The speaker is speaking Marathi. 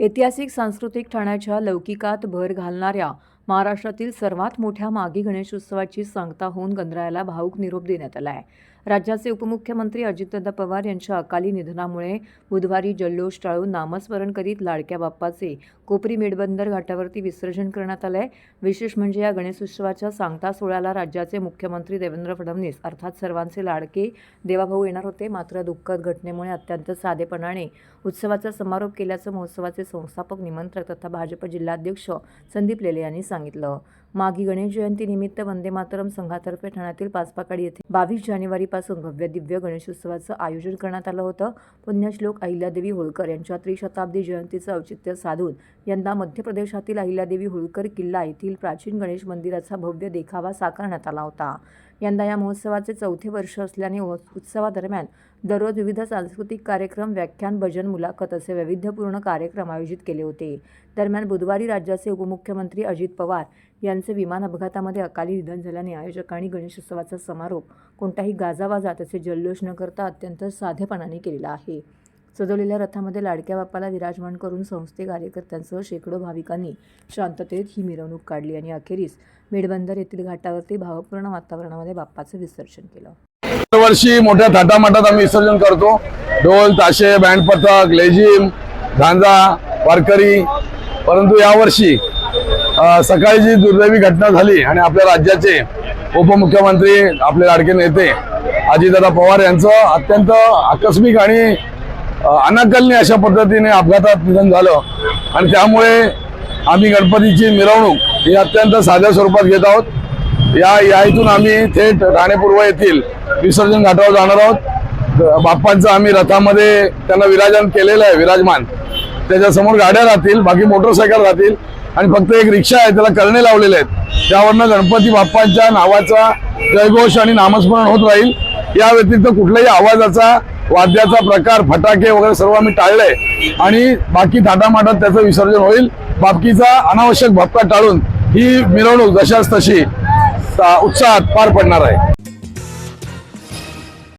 ऐतिहासिक सांस्कृतिक ठाण्याच्या लौकिकात भर घालणाऱ्या महाराष्ट्रातील सर्वात मोठ्या मागी गणेशोत्सवाची सांगता होऊन गणरायाला भावूक निरोप देण्यात आला आहे। राज्याचे उपमुख्यमंत्री अजितदादा पवार यांच्या अकाली निधनामुळे बुधवारी जल्लोष टाळून नामस्मरण करीत लाडक्या बाप्पाचे कोपरी मेडबंदर घाटावरती विसर्जन करण्यात आले। विशेष म्हणजे या गणेशोत्सवाच्या सांगता सोहळ्याला राज्याचे मुख्यमंत्री देवेंद्र फडणवीस अर्थात सर्वांचे लाडके देवाभाऊ येणार होते। मात्र दुःखद घटनेमुळे अत्यंत साधेपणाने उत्सवाचा समारोप केल्याचं महोत्सवाचे संस्थापक निमंत्रक तथा भाजप जिल्हाध्यक्ष संदीप लेले यांनी सांगितलं। मागी गणेश जयंती निमित्त वंदे मातरम संघातर्फे ठाण्यातील पाचपाकाडी येथे 22 जानेवारीपासून भव्य दिव्य गणेशोत्सवाचं आयोजन करण्यात आलं होतं। पुण्यश्लोक अहिल्यादेवी होळकर यांच्या त्रिशताब्दी जयंतीचं औचित्य साधून यंदा मध्य प्रदेशातील अहिल्यादेवी होळकर किल्ला येथील प्राचीन गणेश मंदिराचा भव्य देखावा साकारण्यात आला होता। यंदा या महोत्सवाचे 4थे वर्ष असल्याने उत्सवादरम्यान दररोज विविध सांस्कृतिक कार्यक्रम, व्याख्यान, भजन, मुलाखत असे वैविध्यपूर्ण कार्यक्रम आयोजित केले होते। दरम्यान बुधवारी राज्याचे उपमुख्यमंत्री अजित पवार यांचे विमान अपघातामध्ये अकाली निधन झाल्याने आयोजकांनी गणेशोत्सवाचा समारोप कोणताही गाजावाजा तसे जल्लोष न करता अत्यंत साधेपणाने केलेला आहे। सजवलेल्या रथामध्ये लाडक्या बाप्पाला विराजमान करून संस्थे कार्यकर्त्यांसह शेकडो भाविकांनी शांततेत ही मिरवणूक काढली आणि अखेरीस मेडबंदर येथील घाटावरती भावपूर्ण वातावरणामध्ये बाप्पाचं विसर्जन केलं। दरवर्षी मोठ्या थाटामाटात आम्ही विसर्जन करतो। ढोल, ताशे, बँड पथक, लेझिम, झांजा, वारकरी। परंतु यावर्षी सकाळी जी दुर्दैवी घटना झाली आणि आपल्या राज्याचे उपमुख्यमंत्री आपले लाडके नेते अजितदादा पवार यांचं अत्यंत आकस्मिक आणि अनाकलनीय अशा पद्धतीने अपघातात निधन झालं आणि त्यामुळे आम्ही गणपतीची मिरवणूक ही अत्यंत साध्या स्वरूपात घेत आहोत। या इथून आम्ही थेट ठाणे पूर्व येथील विसर्जन घाटावर जाणार आहोत। बाप्पांचं आम्ही रथामध्ये त्यांना विराजमान केलेलं आहे। विराजमान त्याच्यासमोर गाड्या राहतील, बाकी मोटरसायकल राहतील आणि फक्त एक रिक्षा आहे त्याला करणे लावलेले आहेत। त्यावरनं गणपती बाप्पांच्या नावाचा जयघोष आणि नामस्मरण होत राहील। या व्यतिरिक्त कुठल्याही आवाजाचा, वाद्याचा प्रकार, फटाके वगैरे सर्व आम्ही टाळले आणि बाकी थाटामाटात त्याचं विसर्जन होईल। बाकीचा अनावश्यक भपका टाळून ही मिरवणूक जशास तशी उत्साहात पार पडणार आहे।